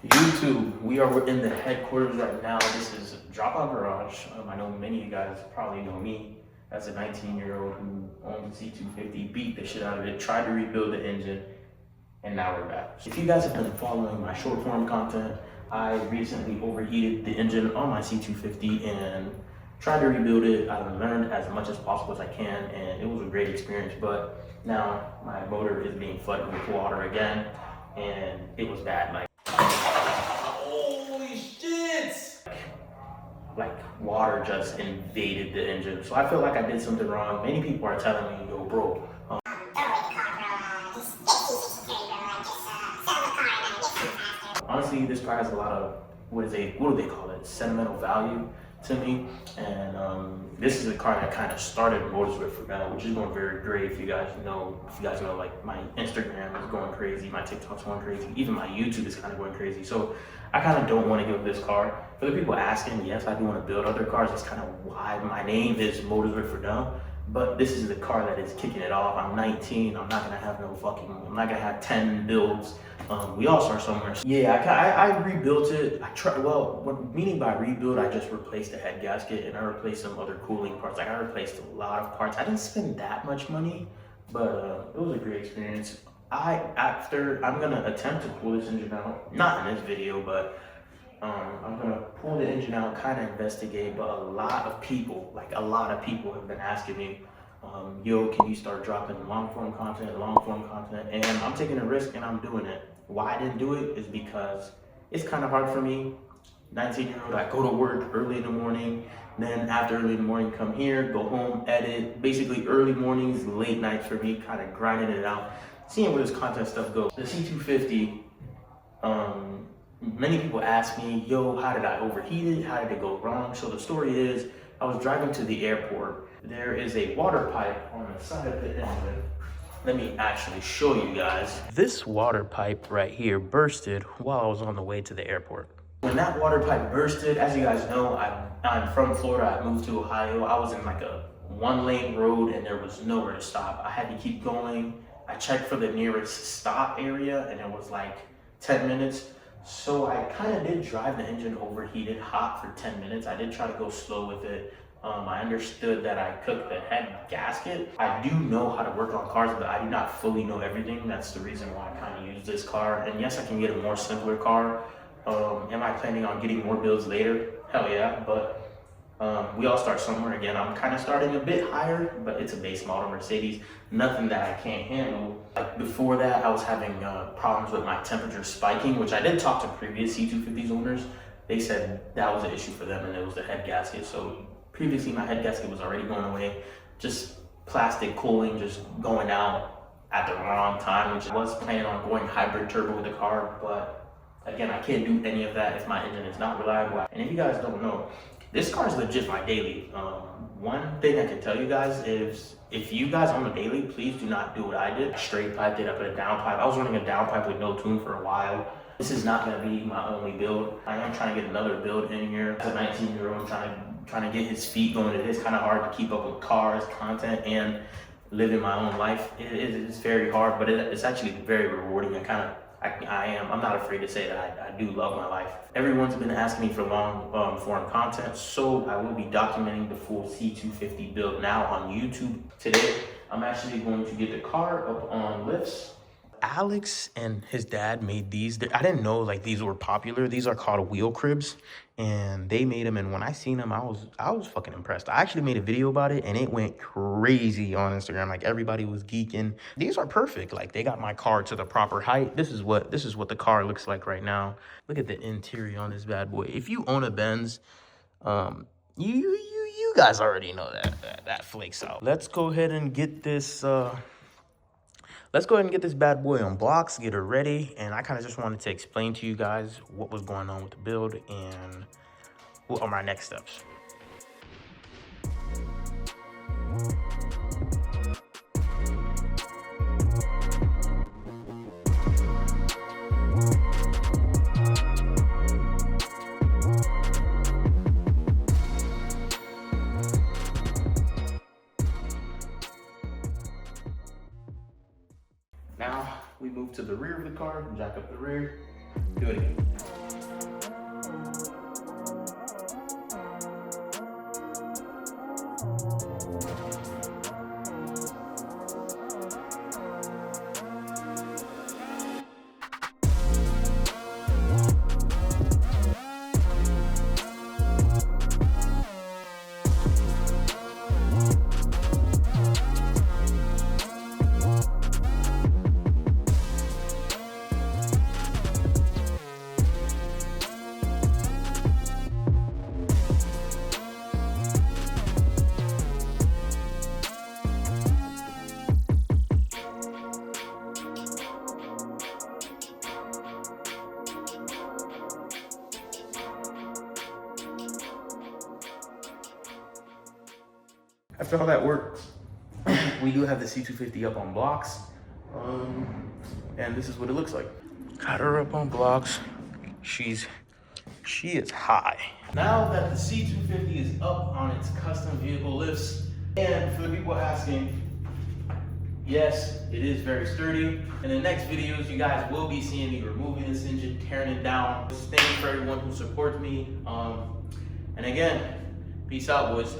YouTube, we are in the headquarters right now. This is Dropout Garage. I know many of you guys probably know me as a 19-year-old who owned the C250, beat the shit out of it, tried to rebuild the engine, and now we're back. If you guys have been following my short form content, I recently overheated the engine on my C250 and tried to rebuild it. I learned as much as possible as I can, and it was a great experience. But now my motor is being flooded with water again, and it was bad. Holy shit! Like water just invaded the engine. So I feel like I did something wrong. Many people are telling me, yo, bro. Honestly, this car has a lot of, what do they call it? Sentimental value to me. And this is a car that kind of started Motors with Fernando, which is going very great. If you guys know, like my Instagram is going crazy, my TikTok's going crazy, even my YouTube is kind of going crazy. So I kind of don't want to give this car. For the people asking, yes, I do want to build other cars. That's kind of why my name is Motors with Fernando. But this is the car that is kicking it off. I'm 19. I'm not gonna have I'm not gonna have 10 builds. We all start somewhere. Yeah, I rebuilt it. What meaning by rebuild, I just replaced the head gasket and I replaced some other cooling parts. Like I replaced a lot of parts. I didn't spend that much money, but it was a great experience. I'm gonna attempt to pull this engine out. Not in this video, but I'm gonna pull the engine out, kind of investigate. But a lot of people have been asking me, yo, can you start dropping long form content? And I'm taking a risk and I'm doing it. Why I didn't do it is because it's kind of hard for me. 19-year-old, I go to work early in the morning, then after early in the morning, come here, go home, edit. Basically early mornings, late nights for me, kind of grinding it out, seeing where this content stuff goes. The C250, many people ask me, yo, how did I overheat it? How did it go wrong? So the story is, I was driving to the airport. There is a water pipe on the side of the engine. Let me actually show you guys. This water pipe right here bursted while I was on the way to the airport. When that water pipe bursted, as you guys know, I'm from Florida. I moved to Ohio. I was in like a one-lane road and there was nowhere to stop. I had to keep going. I checked for the nearest stop area and it was like 10 minutes. So I kind of did drive the engine overheated hot for 10 minutes. I did try to go slow with it. I understood that I cooked the head gasket. I do know how to work on cars, but I do not fully know everything. That's the reason why I kind of use this car. And yes, I can get a more simpler car. Am I planning on getting more builds later? Hell yeah, but we all start somewhere. Again, I'm kind of starting a bit higher, but it's a base model Mercedes. Nothing that I can't handle. Like before that, I was having problems with my temperature spiking, which I did talk to previous C250s owners. They said that was an issue for them and it was the head gasket. So previously my head gasket was already going away. Just plastic cooling, just going out at the wrong time, which I was planning on going hybrid turbo with the car, but again, I can't do any of that if my engine is not reliable. And if you guys don't know, this car is legit my daily. One thing I can tell you guys is if you guys own a daily, please do not do what I did. Straight piped it, I put a down pipe. I was running a down pipe with no tune for a while. This is not gonna be my only build. I am trying to get another build in here. As a 19-year-old trying to get his feet going. It is kind of hard to keep up with cars, content, and living my own life. It is very hard, but it's actually very rewarding. I'm not afraid to say that I do love my life. Everyone's been asking me for long form content, so I will be documenting the full C250 build now on YouTube. Today, I'm actually going to get the car up on lifts. Alex and his dad made these. I didn't know like these were popular. These are called wheel cribs, and they made them. And when I seen them, I was fucking impressed. I actually made a video about it, and it went crazy on Instagram. Like everybody was geeking. These are perfect. Like they got my car to the proper height. This is what the car looks like right now. Look at the interior on this bad boy. If you own a Benz, you guys already know that flakes out. Let's go ahead and get this. Let's go ahead and get this bad boy on blocks, get her ready, and I kind of just wanted to explain to you guys what was going on with the build and what are my next steps. Now we move to the rear of the car, jack up the rear, do it again. After all that work, we do have the C250 up on blocks. And this is what it looks like. Got her up on blocks. She is high. Now that the C250 is up on its custom vehicle lifts, and for the people asking, yes, it is very sturdy. In the next videos, you guys will be seeing me removing this engine, tearing it down. Thank you for everyone who supports me. And again, peace out, boys.